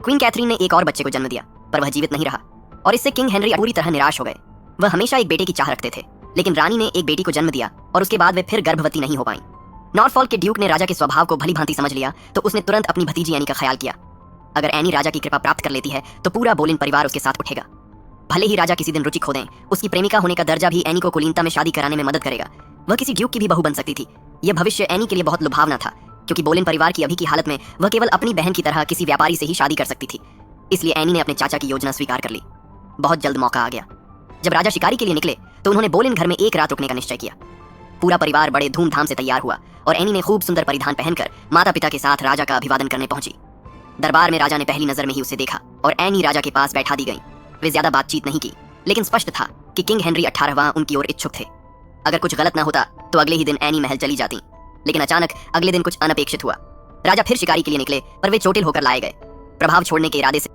Queen Catherine ने एक और बच्चे को जन्म दिया, पर वह जीवित नहीं रहा और इससे किंग हेनरी पूरी तरह निराश हो गए। वह हमेशा एक बेटे की चाह रखते थे, लेकिन रानी ने एक बेटी को जन्म दिया और उसके बाद वे फिर गर्भवती नहीं हो पाईं। नॉरफॉल्क के ड्यूक ने राजा के स्वभाव को भली भांति समझ लिया, तो उसने तुरंत अपनी भतीजी एनी का ख्याल किया। अगर एनी राजा की कृपा प्राप्त कर लेती है तो पूरा बोलिन परिवार उसके साथ उठेगा। भले ही राजा किसी दिन रुचि खो दें, उसकी प्रेमिका होने का दर्जा भी एनी को कुलीनता में शादी कराने में मदद करेगा। वह किसी ड्यूक की भी बहू बन सकती थी। यह भविष्य एनी के लिए बहुत लुभावना था, क्योंकि बोलिन परिवार की अभी की हालत में वह केवल अपनी बहन की तरह किसी व्यापारी से ही शादी कर सकती थी। इसलिए एनी ने अपने चाचा की योजना स्वीकार कर ली। बहुत जल्द मौका आ गया। जब राजा शिकारी के लिए निकले तो उन्होंने बोलिन घर में एक रात रुकने का निश्चय किया। पूरा परिवार बड़े धूमधाम से तैयार हुआ और एनी ने खूब सुंदर परिधान पहनकर माता पिता के साथ राजा का अभिवादन करने पहुंची। दरबार में राजा ने पहली नजर में ही उसे देखा और एनी राजा के पास बैठा दी गई। वे ज्यादा बातचीत नहीं की, लेकिन स्पष्ट था कि किंग हेनरी 18वां उनकी ओर इच्छुक थे। अगर कुछ गलत ना होता तो अगले ही दिन एनी महल चली जाती, लेकिन अचानक अगले दिन कुछ अनपेक्षित हुआ। राजा फिर शिकारी के लिए निकले, पर वे चोटिल होकर लाए गए। प्रभाव छोड़ने के इरादे से